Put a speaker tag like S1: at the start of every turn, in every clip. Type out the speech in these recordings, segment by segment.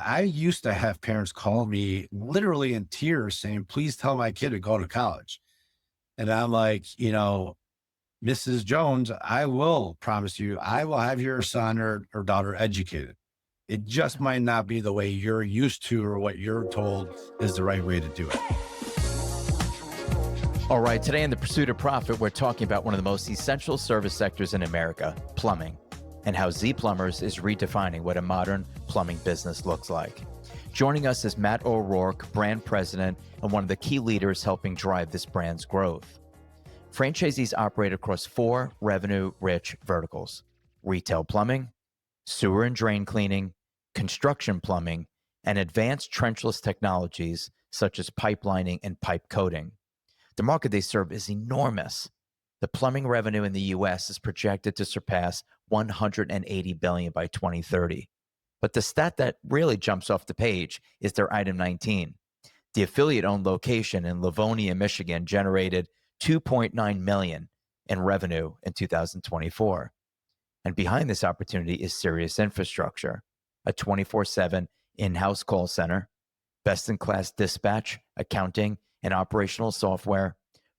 S1: I used to have parents call me literally in tears saying, please tell my kid to go to college. And I'm like, Mrs. Jones, I will promise you, I will have your son or daughter educated. It just might not be the way you're used to or what you're told is the right way to do it.
S2: All right, today in The Pursuit of Profit, we're talking about one of the most essential service sectors in America, plumbing, and how Z Plumberz is redefining what a modern plumbing business looks like. Joining us is Matt O'Rourke, brand president, and one of the key leaders helping drive this brand's growth. Franchisees operate across 4 revenue-rich verticals: retail plumbing, sewer and drain cleaning, construction plumbing, and advanced trenchless technologies such as pipelining and pipe coating. The market they serve is enormous. The plumbing revenue in the U.S. is projected to surpass $180 billion by 2030. But the stat that really jumps off the page is their item 19. The affiliate-owned location in Livonia, Michigan, generated $2.9 million in revenue in 2024. And behind this opportunity is Sirius Infrastructure, a 24/7 in-house call center, best-in-class dispatch, accounting, and operational software,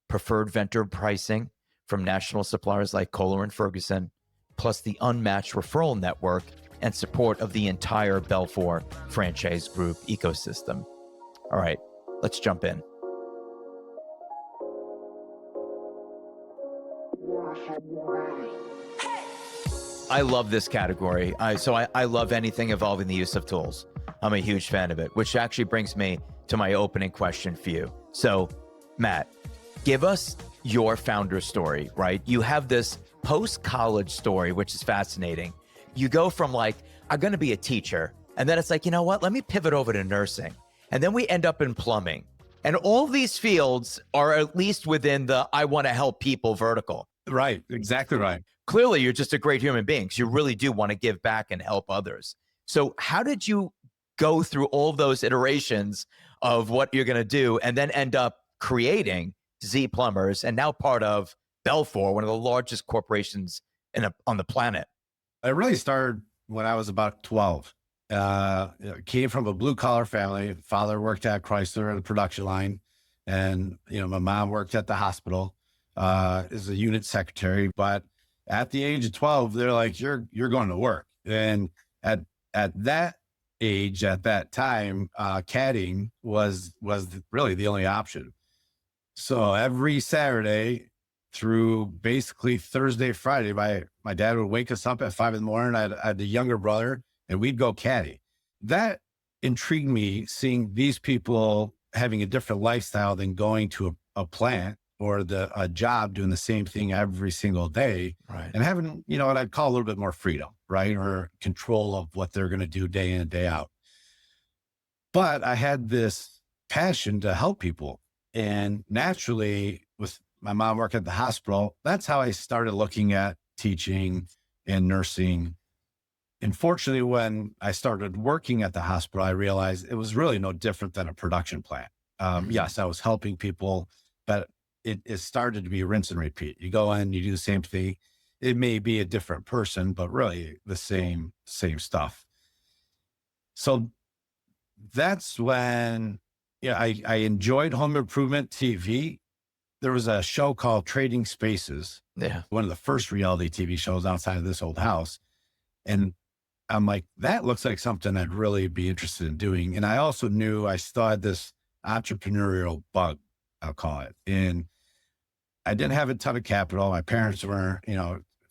S2: preferred vendor pricing from national suppliers like Kohler and Ferguson, plus the unmatched referral network and support of the entire Belfor franchise group ecosystem. All right, let's jump in. I love this category. I love anything involving the use of tools. I'm a huge fan of it, which actually brings me to my opening question for you. So, Matt, give us your founder story, right? You have this post-college story, which is fascinating. You go from like, I'm going to be a teacher. And then it's like, you know what? Let me pivot over to nursing. And then we end up in plumbing. And all these fields are at least within the I want to help people vertical.
S1: Right. Exactly right.
S2: Clearly, you're just a great human being because you really do want to give back and help others. So how did you go through all those iterations of what you're going to do and then end up creating Z Plumberz and now part of Belfor, one of the largest corporations on the planet?
S1: I really started when I was about 12. Came from a blue collar family. Father worked at Chrysler on the production line. And, my mom worked at the hospital as a unit secretary. But at the age of 12, they're like, you're going to work. And at that age, at that time, caddying was really the only option. So every Saturday through basically Thursday, Friday, my dad would wake us up at 5 a.m. I had a younger brother and we'd go caddy. That intrigued me, seeing these people having a different lifestyle than going to a plant or a job doing the same thing every single day,
S2: right,
S1: and having, what I'd call a little bit more freedom, right? Or control of what they're going to do day in and day out. But I had this passion to help people. And naturally, with my mom working at the hospital, that's how I started looking at teaching and nursing. And fortunately, when I started working at the hospital, I realized it was really no different than a production plant. Yes, I was helping people, but it started to be rinse and repeat. You go in, you do the same thing. It may be a different person, but really the same stuff. So that's when, I enjoyed home improvement TV. There was a show called Trading Spaces.
S2: Yeah.
S1: One of the first reality TV shows outside of this old house. And I'm like, that looks like something I'd really be interested in doing. And I also knew I still had this entrepreneurial bug, I'll call it. And I didn't have a ton of capital. My parents were,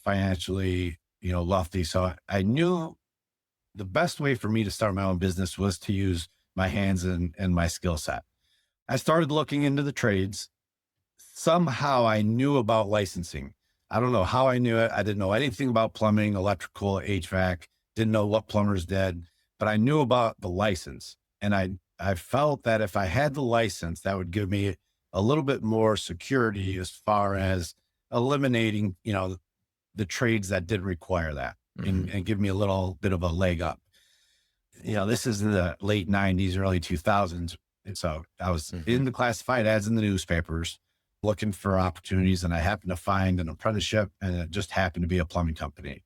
S1: financially, wealthy. So I knew the best way for me to start my own business was to use my hands and my skill set. I started looking into the trades. Somehow I knew about licensing. I don't know how I knew it. I didn't know anything about plumbing, electrical, HVAC, didn't know what plumbers did, but I knew about the license. And I felt that if I had the license, that would give me a little bit more security as far as eliminating, the trades that didn't require that, and give me a little bit of a leg up. This is in the late 90s, early 2000s. And so I was in the classified ads in the newspapers looking for opportunities, and I happened to find an apprenticeship, and it just happened to be a plumbing company.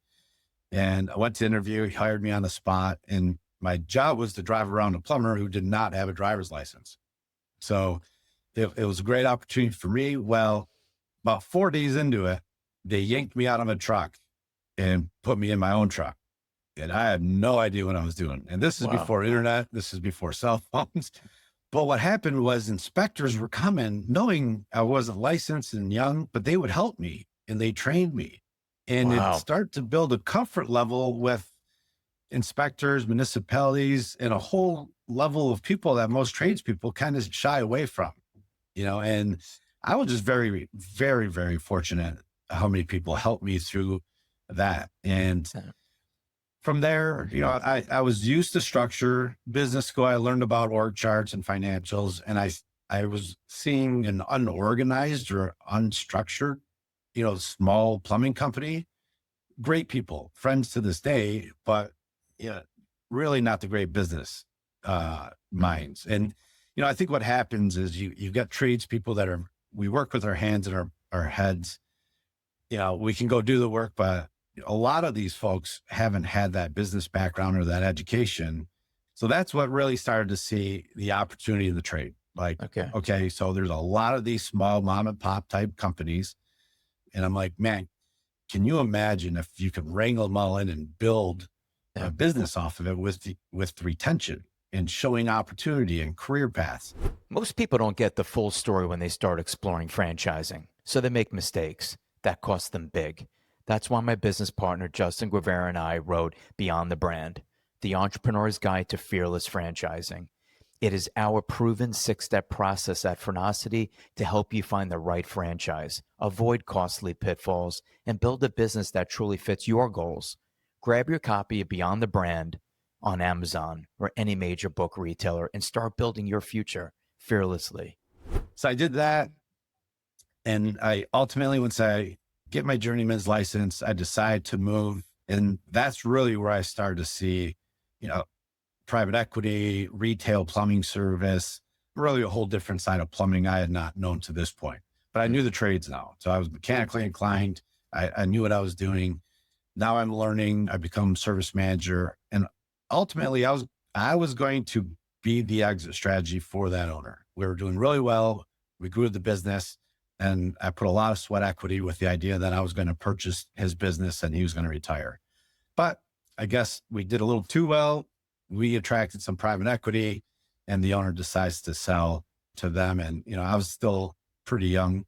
S1: And I went to interview, he hired me on the spot, and my job was to drive around a plumber who did not have a driver's license. So it was a great opportunity for me. Well, about 4 days into it, they yanked me out of a truck and put me in my own truck. And I had no idea what I was doing. And this is
S2: Wow.
S1: before internet. This is before cell phones. But what happened was inspectors were coming knowing I wasn't licensed and young, but they would help me and they trained me. And it
S2: Wow.
S1: started to build a comfort level with inspectors, municipalities, and a whole level of people that most tradespeople kind of shy away from, and I was just very, very, very fortunate how many people helped me through that. And
S2: Yeah.
S1: from there, I was used to structure business school. I learned about org charts and financials, and I was seeing an unorganized or unstructured, small plumbing company. Great people, friends to this day, but yeah, really not the great business minds. And I think what happens is you've got tradespeople we work with our hands and our heads. We can go do the work, but a lot of these folks haven't had that business background or that education. So that's what really started to see the opportunity in the trade. Like, okay, so there's a lot of these small mom and pop type companies. And I'm like, man, can you imagine if you could wrangle them all in and build a business off of it with retention and showing opportunity and career paths?
S2: Most people don't get the full story when they start exploring franchising, so they make mistakes that cost them big. That's why my business partner, Justin Guevara, and I wrote Beyond the Brand, The Entrepreneur's Guide to Fearless Franchising. It is our proven 6-step process at Franchisee to help you find the right franchise, avoid costly pitfalls, and build a business that truly fits your goals. Grab your copy of Beyond the Brand on Amazon or any major book retailer and start building your future fearlessly.
S1: So I did that. And I ultimately, once I get my journeyman's license, I decide to move. And that's really where I started to see, private equity, retail plumbing service, really a whole different side of plumbing I had not known to this point. But I knew the trades now. So I was mechanically inclined. I knew what I was doing. Now I'm learning. I become service manager. And ultimately, I was going to be the exit strategy for that owner. We were doing really well. We grew the business. And I put a lot of sweat equity with the idea that I was going to purchase his business and he was going to retire. But I guess we did a little too well. We attracted some private equity and the owner decides to sell to them. And, I was still pretty young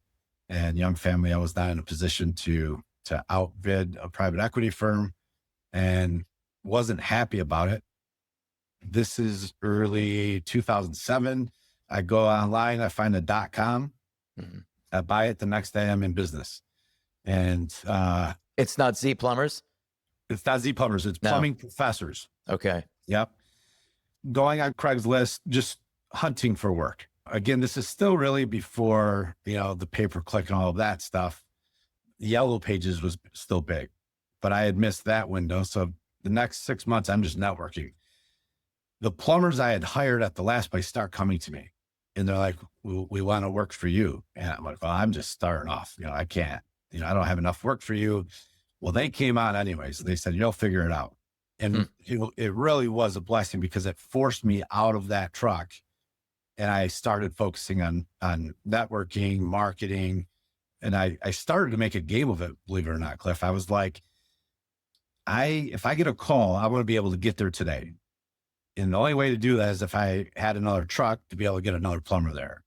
S1: and young family. I was not in a position to outbid a private equity firm and wasn't happy about it. This is early 2007. I go online, I find a .com.
S2: Mm-hmm.
S1: I buy it the next day. I'm in business, and
S2: it's not Z Plumberz.
S1: It's not Z Plumberz. It's Plumbing Professors.
S2: Okay.
S1: Yep. Going on Craigslist, just hunting for work. Again, this is still really before the pay-per-click and all of that stuff. Yellow Pages was still big, but I had missed that window. So the next 6 months, I'm just networking. The plumbers I had hired at the last place start coming to me. And they're like, we want to work for you. And I'm like, well, I'm just starting off. I can't, I don't have enough work for you. Well, they came on anyways. They said, you'll figure it out. And it really was a blessing because it forced me out of that truck. And I started focusing on networking, marketing. And I started to make a game of it, believe it or not, Cliff. I was like, if I get a call, I want to be able to get there today. And the only way to do that is if I had another truck to be able to get another plumber there.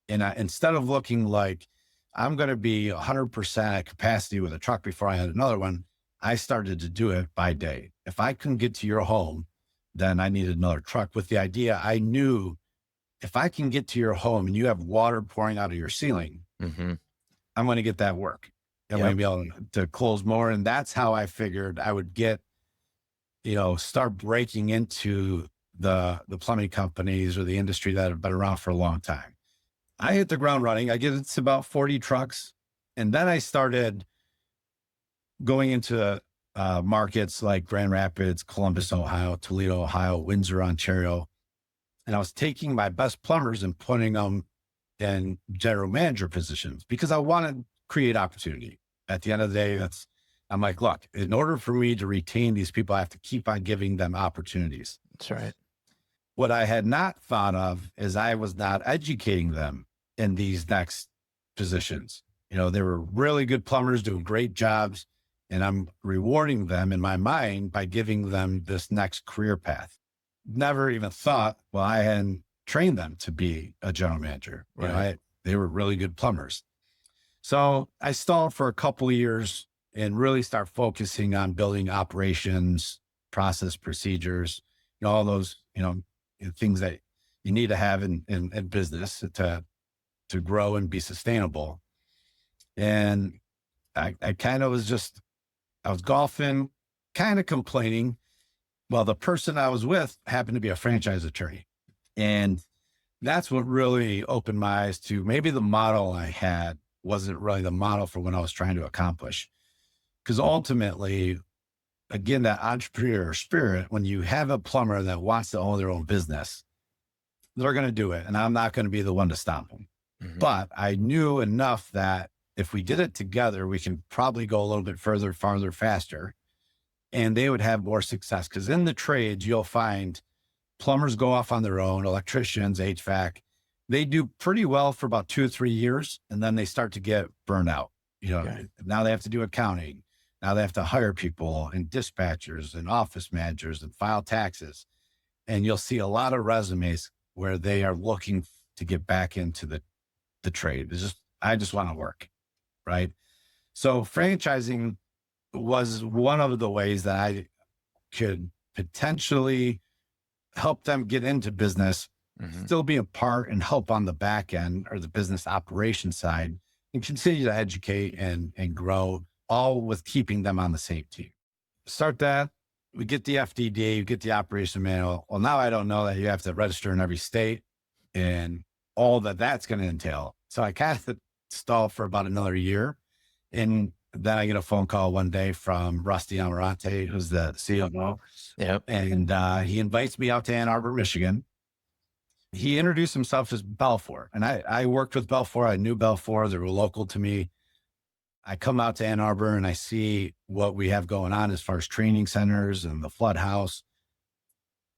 S1: And instead of looking like I'm going to be 100% at capacity with a truck before I had another one, I started to do it by day. If I couldn't get to your home, then I needed another truck with the idea. I knew if I can get to your home and you have water pouring out of your ceiling, I'm going to get that work. I'm going to be able to close more. And that's how I figured I would get, start breaking into the plumbing companies or the industry that have been around for a long time. I hit the ground running. I get it's about 40 trucks. And then I started going into markets like Grand Rapids, Columbus, Ohio, Toledo, Ohio, Windsor, Ontario. And I was taking my best plumbers and putting them in general manager positions because I wanted to create opportunity. At the end of the day, I'm like, look, in order for me to retain these people, I have to keep on giving them opportunities.
S2: That's right.
S1: What I had not thought of is I was not educating them in these next positions. They were really good plumbers doing great jobs, and I'm rewarding them in my mind by giving them this next career path. Never even thought, well, I hadn't trained them to be a general manager.
S2: Right.
S1: They were really good plumbers. So I stalled for a couple of years and really start focusing on building operations, process, procedures, all those, things that you need to have in business to grow and be sustainable. And I kind of I was golfing, kind of complaining. Well, the person I was with happened to be a franchise attorney. And that's what really opened my eyes to maybe the model I had wasn't really the model for what I was trying to accomplish. Because ultimately, again, that entrepreneur spirit, when you have a plumber that wants to own their own business, they're going to do it. And I'm not going to be the one to stop them.
S2: Mhm.
S1: But I knew enough that if we did it together, we can probably go a little bit further, farther, faster, and they would have more success. Because in the trades, you'll find plumbers go off on their own, electricians, HVAC, they do pretty well for about 2 or 3 years. And then they start to get burned out.
S2: Okay.
S1: Now they have to do accounting. Now they have to hire people and dispatchers and office managers and file taxes. And you'll see a lot of resumes where they are looking to get back into the trade. I just want to work. Right. So franchising was one of the ways that I could potentially help them get into business,
S2: Mhm.
S1: still be a part and help on the back end or the business operation side, and continue to educate and grow, all with keeping them on the same team. Start that. We get the FDD, you get the operation manual. Well, now I don't know that you have to register in every state and all that's going to entail. So I kind of stalled for about another year. And then I get a phone call one day from Rusty Amarante, who's the COO.
S2: Yep.
S1: And he invites me out to Ann Arbor, Michigan. He introduced himself as Belfor. And I worked with Belfor. I knew Belfor. They were local to me. I come out to Ann Arbor and I see what we have going on as far as training centers and the flood house.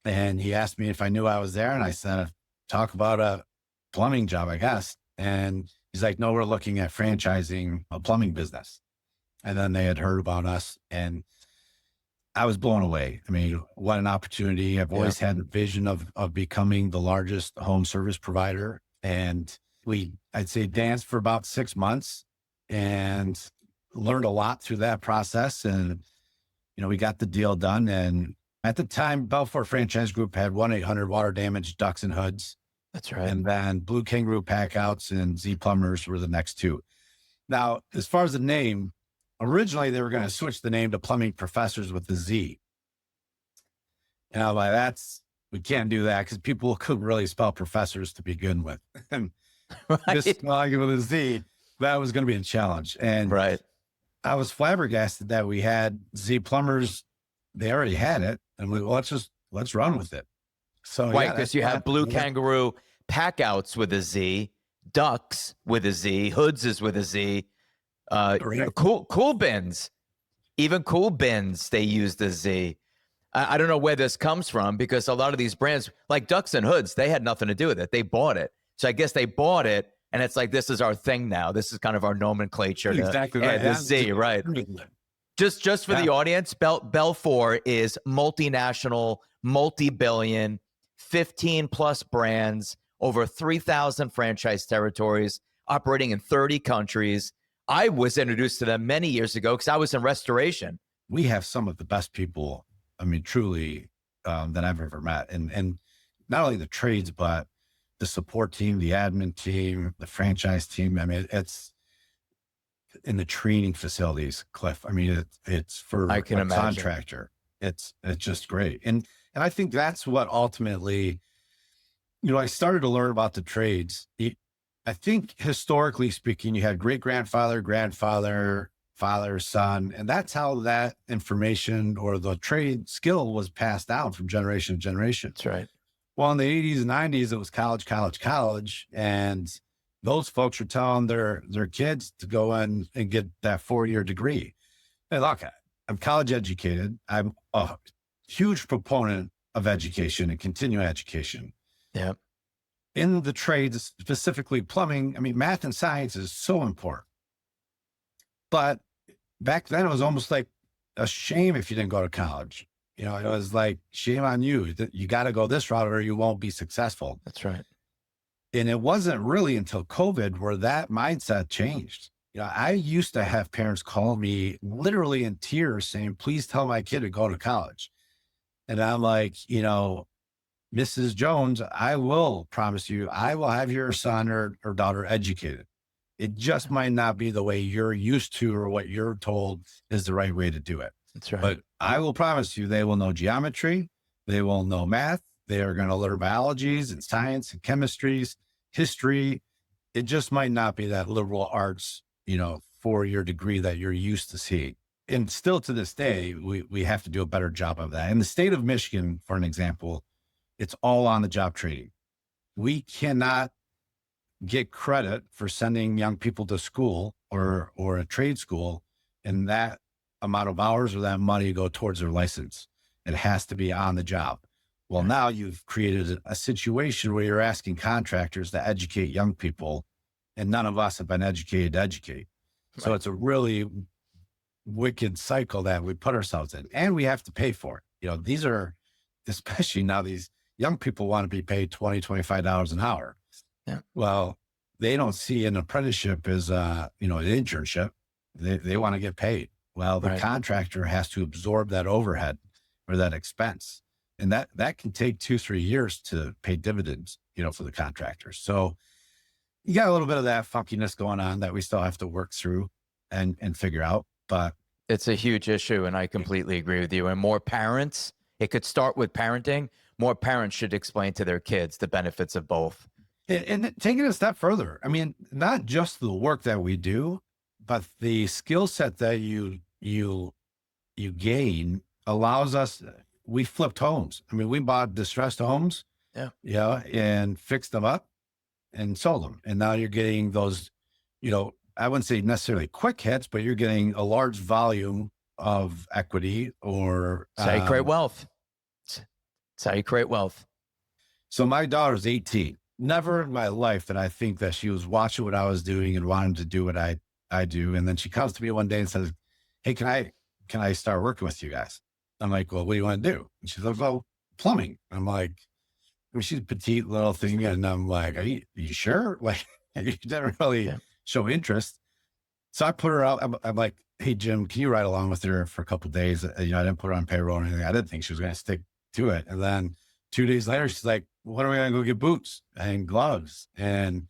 S1: And he asked me if I knew I was there. And I said, talk about a plumbing job, I guess. And he's like, no, we're looking at franchising a plumbing business. And then they had heard about us and I was blown away. I mean, what an opportunity. I've always had the vision of becoming the largest home service provider. And I'd say danced for about 6 months and learned a lot through that process. And, we got the deal done. And at the time, Belfor Franchise Group had 1-800 water damage ducts and hoods.
S2: That's right.
S1: And then Blue Kangaroo Packouts and Z Plumberz were the next two. Now, as far as the name, originally they were going to switch the name to Plumbing Professors with the Z. And I'm like, we can't do that because people couldn't really spell professors to begin with. And just
S2: Right.
S1: spelling it with a Z, that was going to be a challenge. And
S2: Right.
S1: I was flabbergasted that we had Z Plumberz. They already had it. And let's run with it. So
S2: Right,
S1: yeah,
S2: because you have Blue Kangaroo Packouts with a Z, Ducks with a Z, Hoods is with a Z,
S1: correct.
S2: cool bins, even cool bins, they use the Z. I don't know where this comes from because a lot of these brands, like Ducks and Hoods, they had nothing to do with it. They bought it. So I guess they bought it and it's like, this is our thing now. This is kind of our nomenclature.
S1: Exactly
S2: to
S1: right.
S2: add the Z, right? Just for the audience, Belfor is multinational, multi-billion, 15 plus brands, over 3,000 franchise territories, operating in 30 countries. I was introduced to them many years ago because I was in restoration.
S1: We have some of the best people, I mean, truly, that I've ever met. And not only the trades, but the support team, the admin team, the franchise team. I mean, it's in the training facilities, Cliff. I mean, it's for
S2: I can
S1: a
S2: imagine.
S1: contractor. It's just great. And I think that's what ultimately, I started to learn about the trades. I think historically speaking, you had great grandfather, grandfather, father, son, and that's how that information or the trade skill was passed down from generation to generation.
S2: That's right.
S1: Well, in the 80s and 90s, it was college, college, college. And those folks were telling their kids to go in and get that 4-year degree. Hey, look, I'm college educated. I'm a huge proponent of education and continuing education.
S2: Yeah.
S1: In the trades, specifically plumbing, I mean, math and science is so important. But back then, it was almost like a shame if you didn't go to college. You know, it was like, shame on you. You got to go this route or you won't be successful.
S2: That's right.
S1: And it wasn't really until COVID where that mindset changed. You know, I used to have parents call me literally in tears saying, please tell my kid to go to college. And I'm like, you know, Mrs. Jones, I will promise you, I will have your son or daughter educated. It just might not be the way you're used to or what you're told is the right way to do it.
S2: That's right.
S1: But I will promise you, they will know geometry. They will know math. They are going to learn biologies and science and chemistries, history. It just might not be that liberal arts, you know, 4-year degree that you're used to seeing. And still to this day, we have to do a better job of that. In the state of Michigan, for an example, it's all on the job training. We cannot get credit for sending young people to school or a trade school and that amount of hours or that money go towards their license. It has to be on the job. Well, now you've created a situation where you're asking contractors to educate young people, and none of us have been educated to educate. So it's a really wicked cycle that we put ourselves in, and we have to pay for it. You know, these are, especially now, these young people want to be paid $20, $25 an hour.
S2: Yeah.
S1: Well, they don't see an apprenticeship as you know, an internship. They want to get paid. Well, the contractor has to absorb that overhead or that expense. And that can take 2-3 years to pay dividends, you know, for the contractors. So you got a little bit of that funkiness going on that we still have to work through and figure out. But
S2: it's a huge issue, and I completely agree with you. And more parents, it could start with parenting. More parents should explain to their kids the benefits of both.
S1: And taking it a step further, I mean, not just the work that we do, but the skill set that you gain allows us. We flipped homes. I mean, we bought distressed homes, and fixed them up and sold them. And now you're getting those, you know, I wouldn't say necessarily quick hits, but you're getting a large volume of equity or.
S2: It's how you create wealth. It's how you create wealth.
S1: So my daughter's 18. Never in my life did I think that she was watching what I was doing and wanting to do what I do. And then she comes to me one day and says, hey, can I start working with you guys? I'm like, well, what do you want to do? And she's like, well, plumbing. I'm like, I mean, she's a petite little thing. And I'm like, are you sure? Like, you didn't really show interest. So I put her out. I'm like, hey, Jim, can you ride along with her for a couple of days? You know, I didn't put her on payroll or anything. I didn't think she was going to stick to it. And then 2 days later, she's like, when are we going to go get boots and gloves? And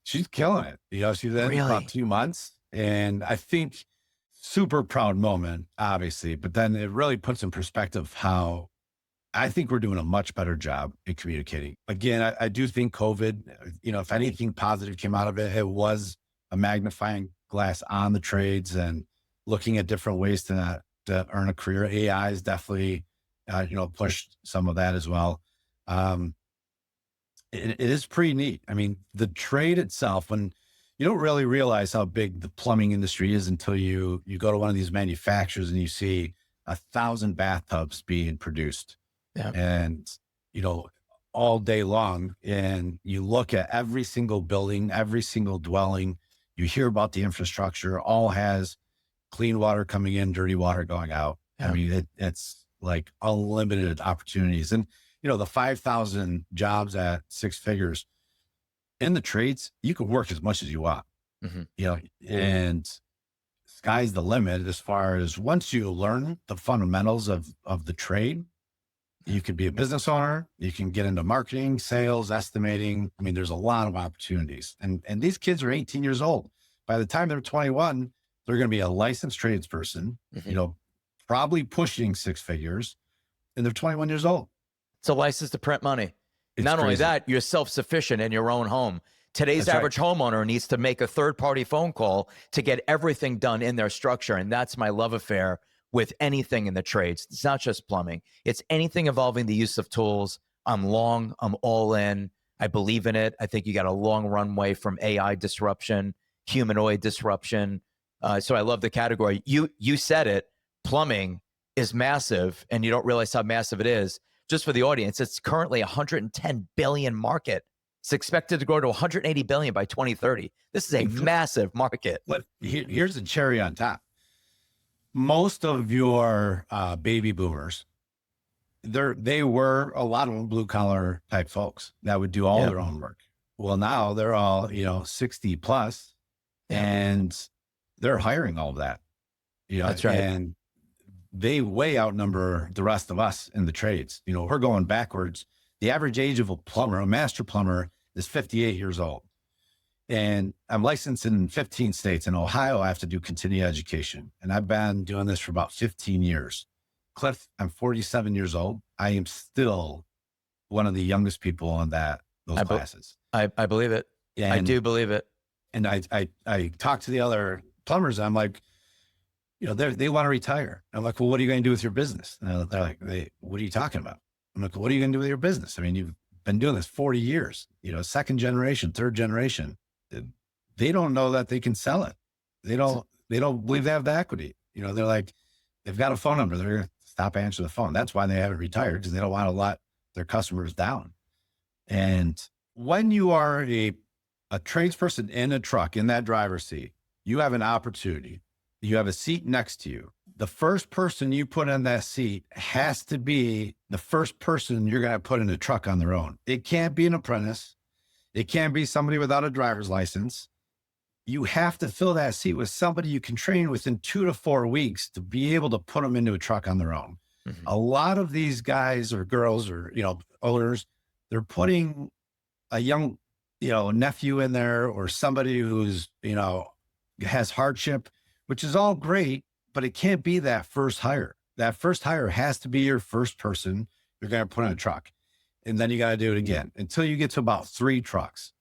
S1: she's killing it. You know, she's in about 2 months. And I think super proud moment, obviously, but then it really puts in perspective how I think we're doing a much better job in communicating. Again, I do think COVID, you know, if anything positive came out of it, it was a magnifying glass on the trades and looking at different ways to earn a career. AI is definitely, you know, pushed some of that as well. It is pretty neat. I mean, the trade itself, when you don't really realize how big the plumbing industry is until you go to one of these manufacturers and you see 1,000 bathtubs being produced.
S2: Yeah.
S1: And, you know, all day long. And you look at every single building, every single dwelling, you hear about the infrastructure, all has clean water coming in, dirty water going out.
S2: Yeah.
S1: I mean, it's like unlimited opportunities. And, you know, the 5,000 jobs at 6 figures in the trades, you can work as much as you want, you know, and sky's the limit as far as once you learn the fundamentals of the trade, you could be a business owner, you can get into marketing, sales, estimating. I mean, there's a lot of opportunities. And these kids are 18 years old. By the time they're 21, they're going to be a licensed tradesperson, you know, probably pushing 6 figures, and they're 21 years old.
S2: It's a license to print money.
S1: It's
S2: Not only
S1: crazy.
S2: that, you're self-sufficient in your own home. Today's
S1: That's
S2: average homeowner needs to make a third-party phone call to get everything done in their structure. And that's my love affair with anything in the trades. It's not just plumbing. It's anything involving the use of tools. I'm all in. I believe in it. I think you got a long runway from AI disruption, humanoid disruption, So I love the category. You said it. Plumbing is massive, and you don't realize how massive it is. Just for the audience, it's currently a 110 billion market. It's expected to grow to 180 billion by 2030. This is a massive market.
S1: But here's the cherry on top. Most of your baby boomers, they were a lot of them blue collar type folks that would do all their own work. Well, now they're all, 60 plus, and they're hiring all of that.
S2: That's right.
S1: And they way outnumber the rest of us in the trades. We're going backwards. The average age of a plumber, a master plumber, is 58 years old. And I'm licensed in 15 states. In Ohio, I have to do continuing education. And I've been doing this for about 15 years. Cliff, I'm 47 years old. I am still one of the youngest people in those classes.
S2: I believe it. And I do believe it.
S1: And I talk to the other plumbers. And I'm like, they want to retire. I'm like, well, what are you going to do with your business? And they're like, what are you talking about? I'm like, what are you going to do with your business? I mean, you've been doing this 40 years, second generation, third generation. They don't know that they can sell it. They don't believe they have the equity. They're like, they've got a phone number. They're going to stop answering the phone. That's why they haven't retired, because they don't want to let their customers down. And when you are a tradesperson in a truck, in that driver's seat, you have an opportunity. You have a seat next to you. The first person you put in that seat has to be the first person you're going to put in the truck on their own. It can't be an apprentice. It can't be somebody without a driver's license. You have to fill that seat with somebody you can train within 2 to 4 weeks to be able to put them into a truck on their own. Mm-hmm. A lot of these guys or girls or, owners, they're putting a young, nephew in there, or somebody who's, has hardship, which is all great, but it can't be that first hire. That first hire has to be your first person you're going to put in a truck. And then you got to do it again until you get to about 3 trucks.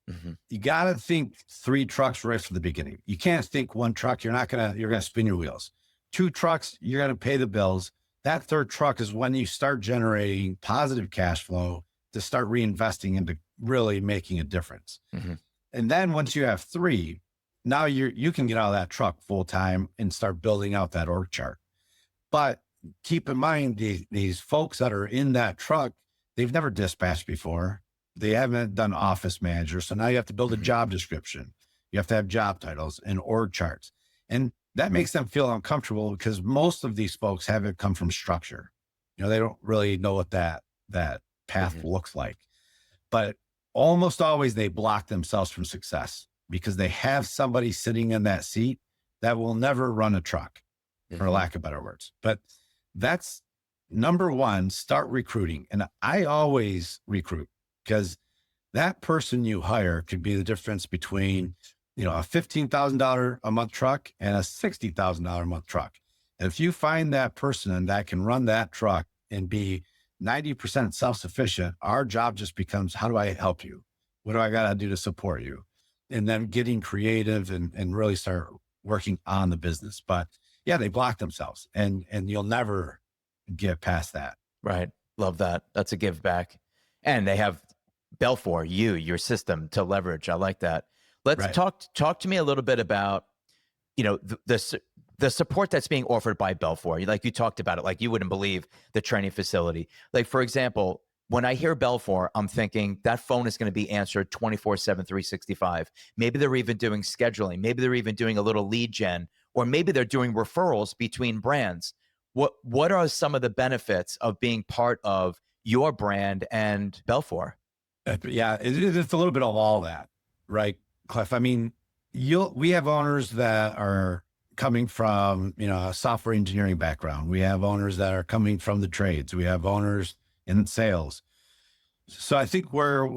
S1: Mm-hmm. You got to think 3 trucks right from the beginning. You can't think 1 truck. You're going to spin your wheels. 2 trucks, you're going to pay the bills. That 3rd truck is when you start generating positive cash flow to start reinvesting into really making a difference. Mm-hmm. And then once you have 3, now you can get out of that truck full time and start building out that org chart. But keep in mind, these folks that are in that truck, they've never dispatched before. They haven't done office manager. So now you have to build a job description. You have to have job titles and org charts. And that makes them feel uncomfortable, because most of these folks haven't come from structure. They don't really know what that path looks like. But almost always they block themselves from success, because they have somebody sitting in that seat that will never run a truck, for lack of better words. But that's number 1, start recruiting. And I always recruit, because that person you hire could be the difference between, a $15,000 a month truck and a $60,000 a month truck. And if you find that person that can run that truck and be 90% self-sufficient, our job just becomes, how do I help you? What do I got to do to support you? And then getting creative and really start working on the business. But yeah, they block themselves, and you'll never get past that.
S2: Right. Love that. That's a give back. And they have Belfor, your system to leverage. I like that. Let's talk to me a little bit about, the support that's being offered by Belfor. Like you talked about it, like you wouldn't believe the training facility. Like, for example, when I hear Belfor, I'm thinking that phone is going to be answered 24/7, 365. Maybe they're even doing scheduling. Maybe they're even doing a little lead gen, or maybe they're doing referrals between brands. What are some of the benefits of being part of your brand and Belfor?
S1: Yeah, it's a little bit of all that, right, Cliff? I mean, we have owners that are coming from, a software engineering background. We have owners that are coming from the trades. We have owners in sales. So I think where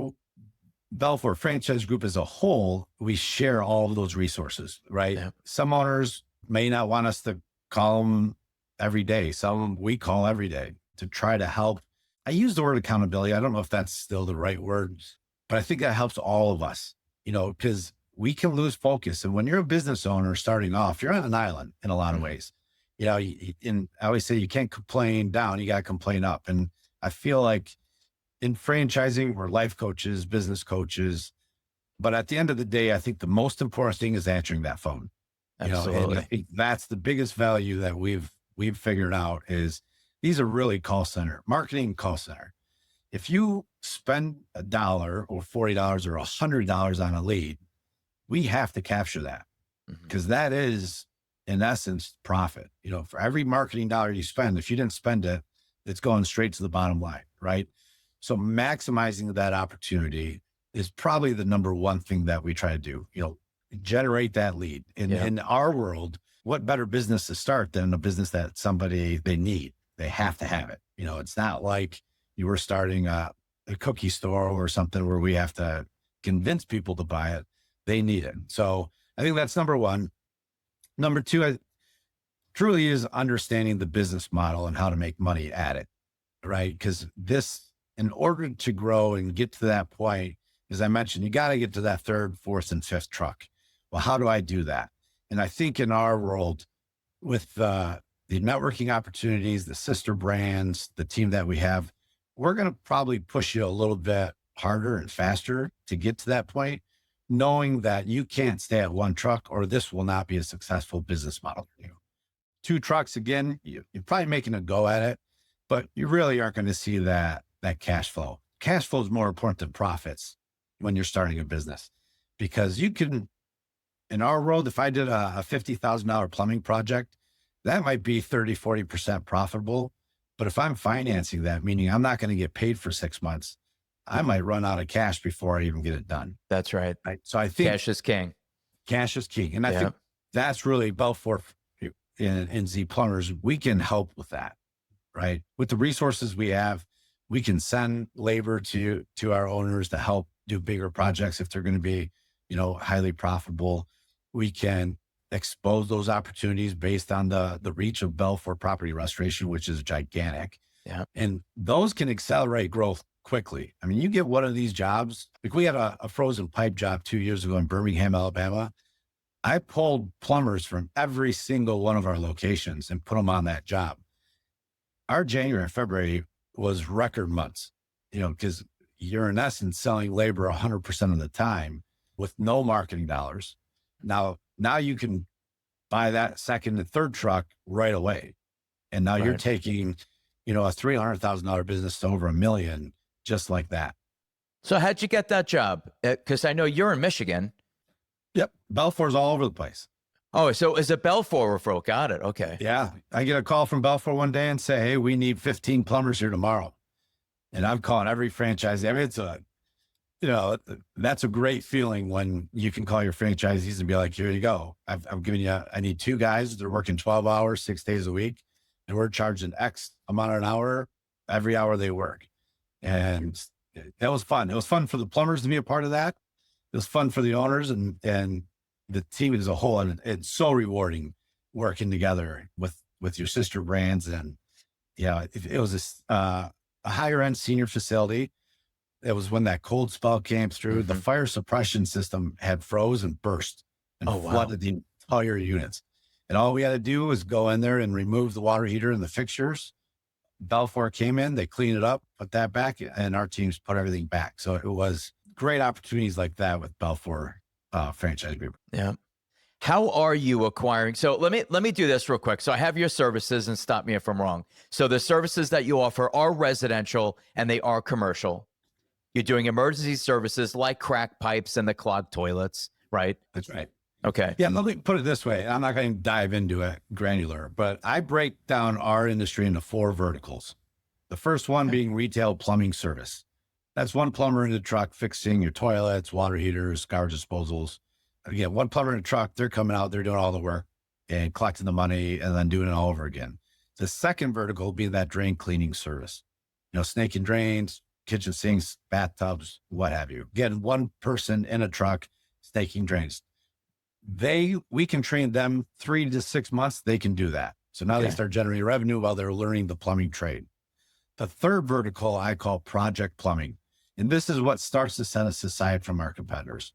S1: Belfor Franchise Group as a whole, we share all of those resources, right? Yeah. Some owners may not want us to call them every day. Some we call every day to try to help. I use the word accountability. I don't know if that's still the right word, but I think that helps all of us, because we can lose focus. And when you're a business owner starting off, you're on an island in a lot of ways. And I always say you can't complain down, you got to complain up. And I feel like in franchising, we're life coaches, business coaches. But at the end of the day, I think the most important thing is answering that phone. And I
S2: Absolutely.
S1: think that's the biggest value that we've figured out is these are really marketing call center. If you spend $1 or $40 or $100 on a lead, we have to capture that
S2: Mhm.
S1: because that is in essence profit. For every marketing dollar you spend, if you didn't spend it, it's going straight to the bottom line, right? So maximizing that opportunity is probably the number one thing that we try to do, generate that lead.
S2: Yeah.
S1: In our world, what better business to start than a business that somebody they need? They have to have it. It's not like you were starting a cookie store or something where we have to convince people to buy it. They need it. So I think that's number one. Number two, truly is understanding the business model and how to make money at it, right? Because in order to grow and get to that point, as I mentioned, you got to get to that third, fourth, and fifth truck. Well, how do I do that? And I think in our world, with the networking opportunities, the sister brands, the team that we have, we're going to probably push you a little bit harder and faster to get to that point, knowing that you can't stay at one truck or this will not be a successful business model for you. Two trucks, again, you're probably making a go at it, but you really aren't going to see that cash flow. Cash flow is more important than profits when you're starting a business, because you can, in our world, if I did a $50,000 plumbing project, that might be 30-40% profitable. But if I'm financing that, meaning I'm not going to get paid for 6 months, I might run out of cash before I even get it done.
S2: That's right.
S1: Right. So I think
S2: Cash is king.
S1: cash is key. And I
S2: Yeah.
S1: think that's really Belfor in Z Plumberz. We can help with that, right? With the resources we have, we can send labor to our owners to help do bigger projects if they're going to be, highly profitable. We can expose those opportunities based on the reach of Belfor property restoration, which is gigantic.
S2: Yeah.
S1: And those can accelerate growth quickly. I mean, you get one of these jobs, like we had a frozen pipe job 2 years ago in Birmingham, Alabama. I pulled plumbers from every single one of our locations and put them on that job. Our January and February was record months, because you're in essence selling labor 100% of the time with no marketing dollars. Now you can buy that second and third truck right away. And now you're
S2: Right.
S1: taking, a $300,000 business to over $1 million, just like that.
S2: So how'd you get that job? Because I know you're in Michigan.
S1: Yep. Belfor's all over the place.
S2: Oh, so is a Belfor referral? Got it. Okay.
S1: Yeah. I get a call from Belfor one day and say, hey, we need 15 plumbers here tomorrow. And I'm calling every franchisee. I mean, that's a great feeling when you can call your franchisees and be like, here you go. I'm giving you, I need 2 guys. They're working 12 hours, 6 days a week. And we're charging X amount an hour, every hour they work. And that was fun. It was fun for the plumbers to be a part of that. It was fun for the owners and the team as a whole. And it's so rewarding working together with your sister brands. And it was a higher end senior facility. It was when that cold spell came through, the fire suppression system had froze and burst and flooded the entire units. And all we had to do was go in there and remove the water heater and the fixtures. Belfor came in, they cleaned it up, put that back, and our teams put everything back. So it was great opportunities like that with Belfor franchise group.
S2: Yeah. How are you acquiring? So let me do this real quick. So I have your services, and stop me if I'm wrong. So the services that you offer are residential and they are commercial. You're doing emergency services like cracked pipes and the clogged toilets, right?
S1: That's right.
S2: Okay.
S1: Yeah, let me put it this way. I'm not going to dive into it granular, but I break down our industry into 4 verticals. The first one being retail plumbing service. That's one plumber in the truck fixing your toilets, water heaters, garbage disposals. Again, one plumber in a truck, they're coming out, they're doing all the work and collecting the money and then doing it all over again. The second vertical being that drain cleaning service, snake and drains, kitchen sinks, bathtubs, what have you. Again, one person in a truck snaking drains. We can train them 3 to 6 months. They can do that. So now they start generating revenue while they're learning the plumbing trade. The third vertical I call project plumbing. And this is what starts to set us aside from our competitors.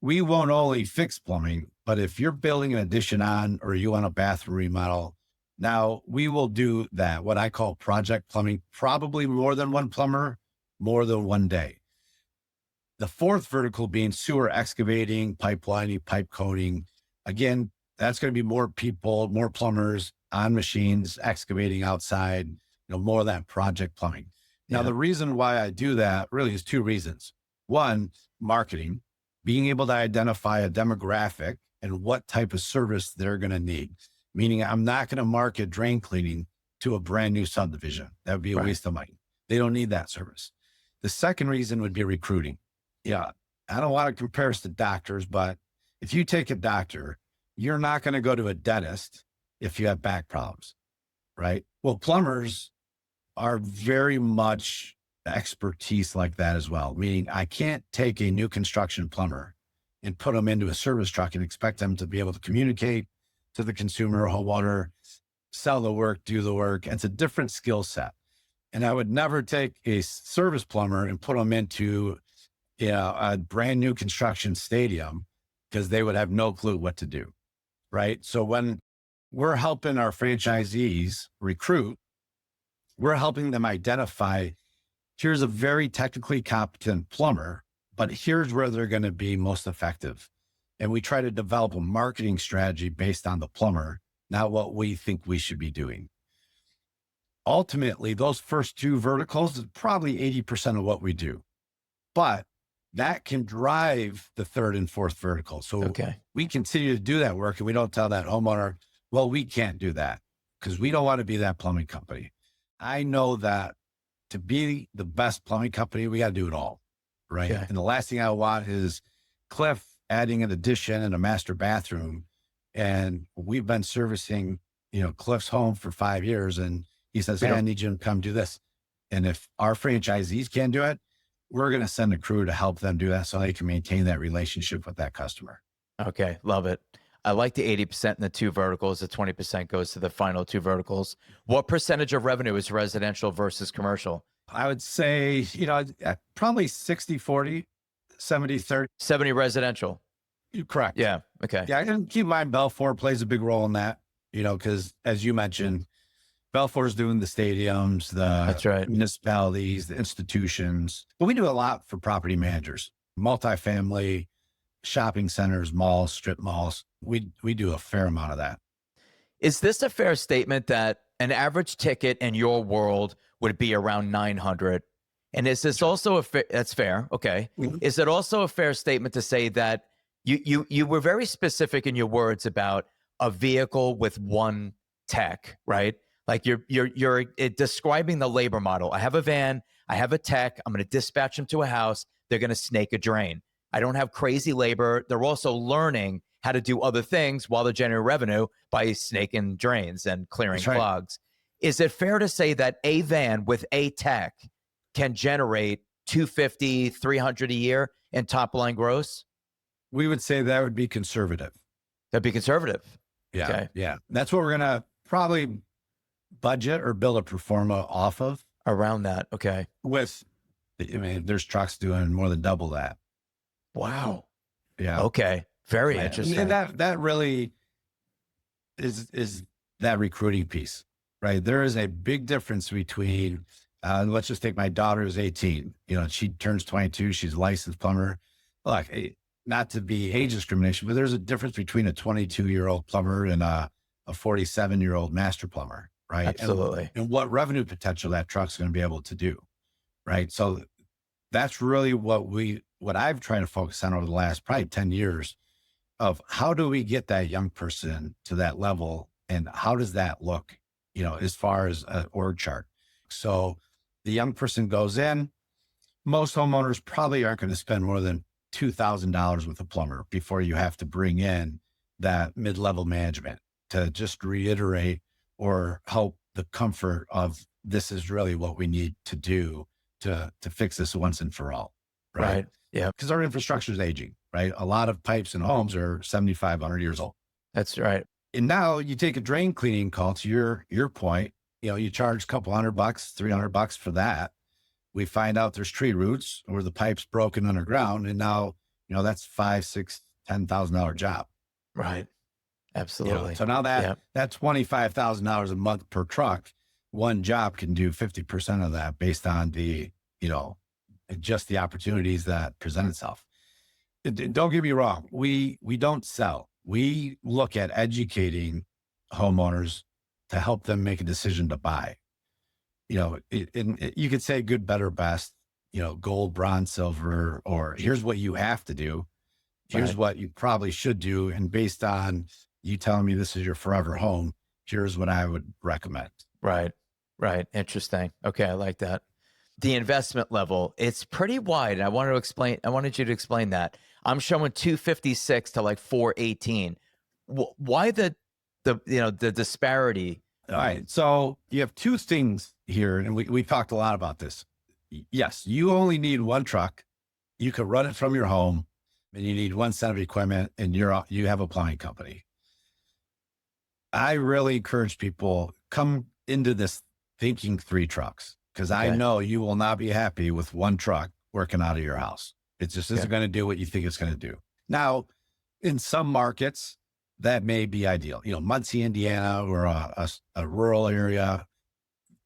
S1: We won't only fix plumbing, but if you're building an addition on, or you want a bathroom remodel, now we will do that. What I call project plumbing, probably more than one plumber, more than one day. The fourth vertical being sewer excavating, pipelining, pipe coating. Again, That's going to be more people, more plumbers on machines, excavating outside, more of that project plumbing. Now,
S2: Yeah.
S1: the reason why I do that really is two reasons. One, marketing, being able to identify a demographic and what type of service they're going to need. Meaning I'm not going to market drain cleaning to a brand new subdivision. That would be a
S2: Right.
S1: waste of money. They don't need that service. The second reason would be recruiting. Yeah. I don't want to compare us to doctors, but if you take a doctor, you're not going to go to a dentist if you have back problems, right? Well, plumbers are very much expertise like that as well. Meaning I can't take a new construction plumber and put them into a service truck and expect them to be able to communicate to the consumer, homeowner, sell the work, do the work. It's a different skill set. And I would never take a service plumber and put them into a brand new construction stadium because they would have no clue what to do. Right. So when we're helping our franchisees recruit, we're helping them identify, here's a very technically competent plumber, but here's where they're going to be most effective. And we try to develop a marketing strategy based on the plumber, not what we think we should be doing. Ultimately, those first two verticals is probably 80% of what we do, but that can drive the third and fourth vertical. So we continue to do that work and we don't tell that homeowner, well, we can't do that because we don't want to be that plumbing company. I know that to be the best plumbing company, we got to do it all. Right.
S2: Okay.
S1: And the last thing I want is Cliff adding an addition and a master bathroom. And we've been servicing, Cliff's home for 5 years. And he says, hey, I need you to come do this. And if our franchisees can't do it, we're going to send a crew to help them do that so they can maintain that relationship with that customer.
S2: Okay. Love it. I like the 80% in the two verticals. The 20% goes to the final two verticals. What percentage of revenue is residential versus commercial?
S1: I would say, probably 60-40, 70-30.
S2: 70 residential.
S1: You're correct.
S2: Yeah. Okay.
S1: Yeah. And keep in mind, Belfor plays a big role in that, because as you mentioned, Belfor's doing the stadiums,
S2: That's right.
S1: municipalities, the institutions, but we do a lot for property managers, multifamily, shopping centers, malls, strip malls. We do a fair amount of that.
S2: Is this a fair statement that an average ticket in your world would be around 900? And is this also that's fair? Okay.
S1: Mm-hmm.
S2: Is it also a fair statement to say that you were very specific in your words about a vehicle with one tech, right? Like you're describing the labor model. I have a van, I have a tech, I'm going to dispatch them to a house. They're going to snake a drain. I don't have crazy labor. They're also learning how to do other things while they're generating revenue by snaking drains and clearing clogs. Is it fair to say that a van with a tech can generate 250, 300 a year in top line gross?
S1: We would say that would be conservative.
S2: That'd be conservative.
S1: Yeah.
S2: Okay.
S1: Yeah. That's what we're going to probably budget or build a pro forma off of.
S2: Around that. Okay.
S1: There's trucks doing more than double that.
S2: Wow.
S1: Yeah.
S2: Okay. Very interesting.
S1: And that really is that recruiting piece, right? There is a big difference between, let's just take my daughter who's 18, she turns 22. She's a licensed plumber. Look, not to be age discrimination, but there's a difference between a 22-year-old plumber and a 47-year-old master plumber, right?
S2: Absolutely.
S1: And what revenue potential that truck's going to be able to do, right? So that's really what I've tried to focus on over the last probably 10 years of how do we get that young person to that level and how does that look, as far as an org chart. So the young person goes in, most homeowners probably aren't going to spend more than $2,000 with a plumber before you have to bring in that mid-level management to just reiterate or help the comfort of this is really what we need to do to fix this once and for all. Right.
S2: Yeah.
S1: Because our infrastructure is aging, right? A lot of pipes in homes are 7,500 years old.
S2: That's right.
S1: And now you take a drain cleaning call to your point, you charge a couple $100, $300 for that. We find out there's tree roots or the pipe's broken underground. And now, that's $5,000, $6,000, $10,000 job.
S2: Right. Absolutely.
S1: So now that $25,000 a month per truck, one job can do 50% of that based on the, just the opportunities that present itself. Don't get me wrong. We don't sell. we look at educating homeowners to help them make a decision to buy. You could say good, better, best, gold, bronze, silver, or here's what you have to do. Here's
S2: Right.
S1: what you probably should do. And based on you telling me this is your forever home, here's what I would recommend.
S2: Right. Right. Interesting. Okay. I like that. The investment level, it's pretty wide. I wanted you to explain that. I'm showing 256 to like 418. Why the disparity?
S1: All right. So you have two things here, and we talked a lot about this. Yes, you only need one truck. You could run it from your home, and you need one set of equipment, and you have a plumbing company. I really encourage people come into this thinking 3 trucks, because I
S2: Okay.
S1: know you will not be happy with one truck working out of your house. It just isn't
S2: Okay.
S1: going to do what you think it's going to do. Now, in some markets, that may be ideal. Muncie, Indiana, or a rural area,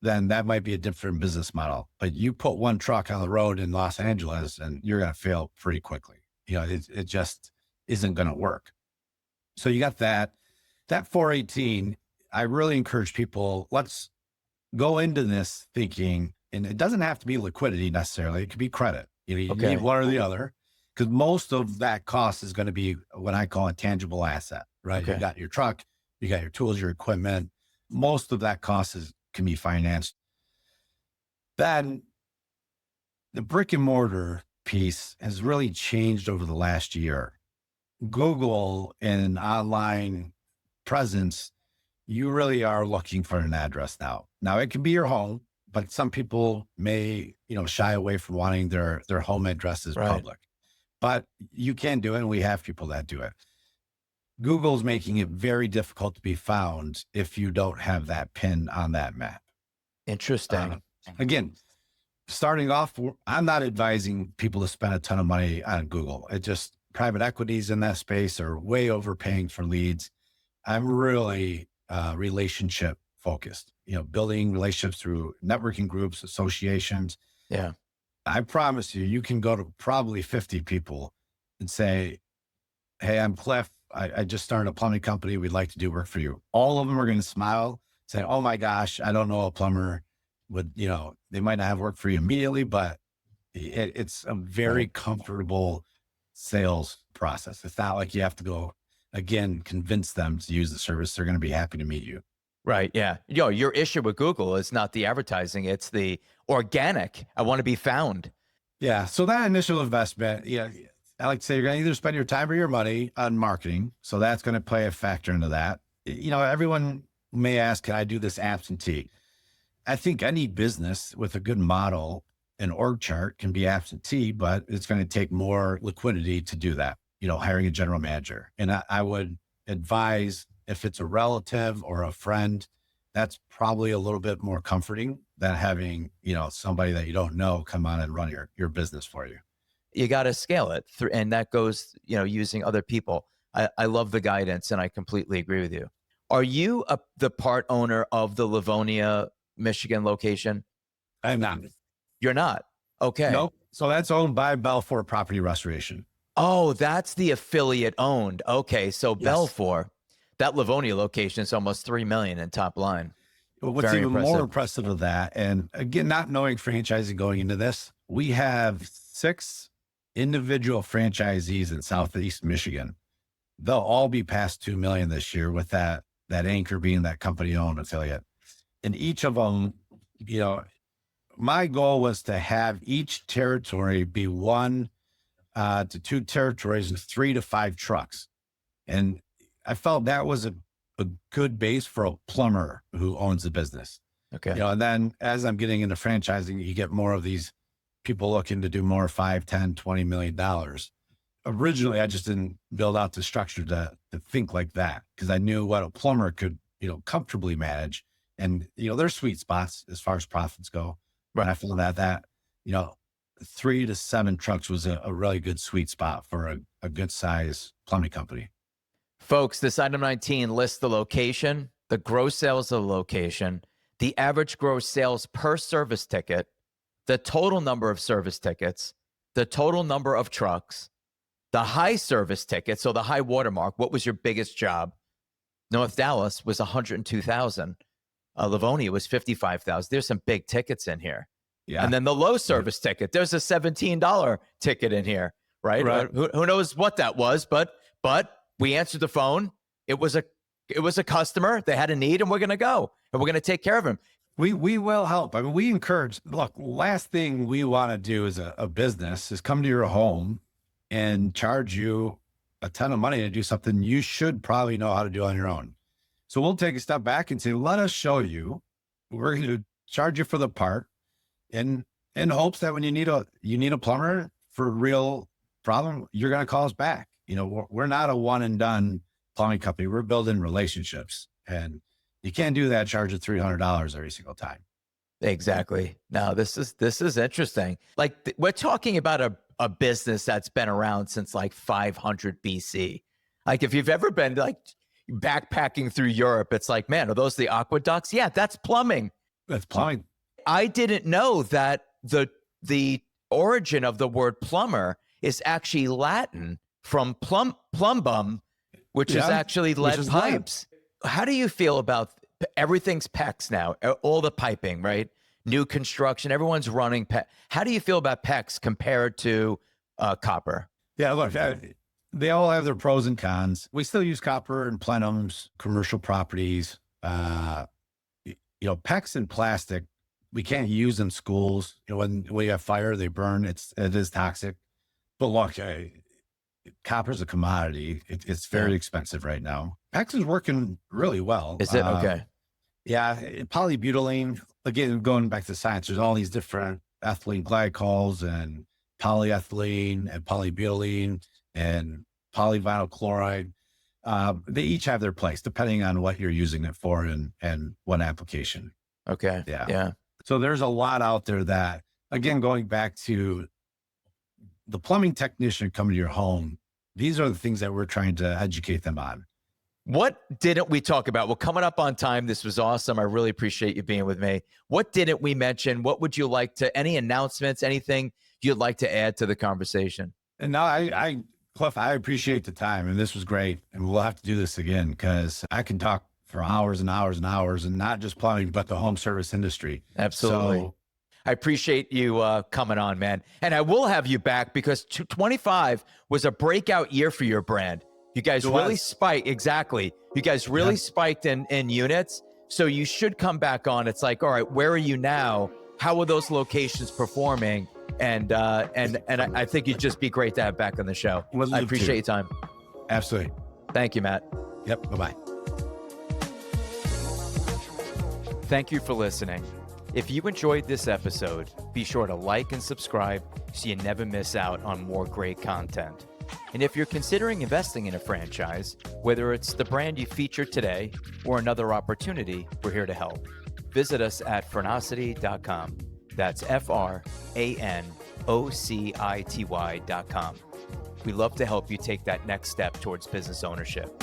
S1: then that might be a different business model. But you put one truck on the road in Los Angeles and you're going to fail pretty quickly. It just isn't going to work. So you got that 418. I really encourage people, let's go into this thinking, and it doesn't have to be liquidity necessarily. It could be credit. You
S2: Okay.
S1: need one or the other, because most of that cost is going to be what I call a tangible asset, right?
S2: Okay.
S1: You got your truck, you got your tools, your equipment. Most of that cost can be financed. Then the brick and mortar piece has really changed over the last year. Google and online presence, you really are looking for an address now. Now it can be your home, but some people may, shy away from wanting their home addresses
S2: Right.
S1: public. But you can do it, and we have people that do it. Google's making it very difficult to be found if you don't have that pin on that map.
S2: Interesting.
S1: Again, starting off, I'm not advising people to spend a ton of money on Google. It just private equities in that space are way overpaying for leads. I'm really relationship focused, building relationships through networking groups, associations.
S2: Yeah.
S1: I promise you can go to probably 50 people and say, hey, I'm Cliff. I just started a plumbing company. We'd like to do work for you. All of them are going to smile, say, oh my gosh, I don't know a plumber. They might not have work for you immediately, but it's a very comfortable sales process. It's not like you have to go, again, convince them to use the service. They're going to be happy to meet you.
S2: Right. Yeah. Your issue with Google is not the advertising, it's the organic. I want to be found.
S1: Yeah. So that initial investment, I like to say you're going to either spend your time or your money on marketing. So that's going to play a factor into that. Everyone may ask, can I do this absentee? I think any business with a good model and org chart can be absentee, but it's going to take more liquidity to do that, hiring a general manager. And I would advise, if it's a relative or a friend, that's probably a little bit more comforting than having, somebody that you don't know come on and run your business for you.
S2: You got to scale it through, and that goes, using other people. I love the guidance, and I completely agree with you. Are you the part owner of the Livonia, Michigan location?
S1: I'm not.
S2: You're not. Okay.
S1: Nope. So that's owned by Belfor Property Restoration.
S2: Oh, that's the affiliate owned. Okay. So
S1: Yes.
S2: Belfor, that Livonia location is almost 3 million in top line.
S1: But what's
S2: Very
S1: even
S2: impressive.
S1: more impressive of that, and again, not knowing franchising going into this, we have 6 individual franchisees in Southeast Michigan. They'll all be past 2 million this year, with that anchor being that company owned affiliate. And each of them, my goal was to have each territory be 1 to 2 territories with 3 to 5 trucks. And I felt that was a good base for a plumber who owns the business.
S2: Okay.
S1: And then as I'm getting into franchising, you get more of these people looking to do more 5, 10, $20 million. Originally, I just didn't build out the structure to think like that, because I knew what a plumber could, comfortably manage. And, there's sweet spots as far as profits go.
S2: Right.
S1: And I found that, 3 to 7 trucks was a really good sweet spot for a good size plumbing company.
S2: Folks, this item 19 lists the location, the gross sales of the location, the average gross sales per service ticket, the total number of service tickets, the total number of trucks, The high service ticket, so the high watermark, what was your biggest job? North Dallas was 102,000. Livonia was 55,000. There's some big tickets in here.
S1: Yeah.
S2: And then the low service ticket, there's a $17 ticket in here, right?
S1: Right.
S2: Who knows what that was, but we answered the phone. It was a customer. They had a need, and we're going to go, and we're going to take care of him.
S1: We will help. I mean, we encourage, look, last thing we want to do as a business is come to your home and charge you a ton of money to do something you should probably know how to do on your own. So we'll take a step back and say, let us show you. We're going to charge you for the part in hopes that when you need a plumber for a real problem, you're going to call us back. You know, we're not a one and done plumbing company. We're building relationships, and you can't do that, charge of $300 every single time.
S2: Exactly. Now, this is interesting. Like, we're talking about a business that's been around since like 500 BC. Like, if you've ever been like backpacking through Europe, it's like, man, are those the aqueducts? Yeah, that's plumbing.
S1: That's plumbing.
S2: I didn't know that the origin of the word plumber is actually Latin from plumbum, which is actually lead pipes. How do you feel about everything's PEX now? All the piping, right? New construction, everyone's running PEX. How do you feel about PEX compared to copper?
S1: Yeah, look, they all have their pros and cons. We still use copper in plenums, commercial properties. PEX and plastic, we can't use in schools. You know, when we have fire, they burn. It is toxic. But look, copper's a commodity. It's very expensive right now. PEX is working really well.
S2: Is it? Okay.
S1: Yeah. Polybutylene, again, going back to science, there's all these different ethylene glycols and polyethylene and polybutylene and polyvinyl chloride. They each have their place depending on what you're using it for and what application.
S2: Okay. Yeah.
S1: So there's a lot out there that, again, going back to the plumbing technician coming to your home, these are the things that we're trying to educate them on.
S2: What didn't we talk about? Well, coming up on time. This was awesome. I really appreciate you being with me. What didn't we mention? What would you like to, any announcements, anything you'd like to add to the conversation?
S1: And now Cliff, I appreciate the time, and this was great. And we'll have to do this again because I can talk for hours and hours and hours, and not just plumbing, but the home service industry.
S2: Absolutely.
S1: So,
S2: I appreciate you coming on, man. And I will have you back because 25 was a breakout year for your brand. You guys really spiked. Exactly. You guys really spiked in units. So you should come back on. It's like, all right, where are you now? How are those locations performing? And I think it'd just be great to have back on the show. I appreciate your time.
S1: Absolutely.
S2: Thank you, Matt.
S1: Yep. Bye-bye.
S2: Thank you for listening. If you enjoyed this episode, be sure to like and subscribe so you never miss out on more great content. And if you're considering investing in a franchise, whether it's the brand you featured today or another opportunity, we're here to help. Visit us at francity.com. That's FRANOCITY.com. We love to help you take that next step towards business ownership.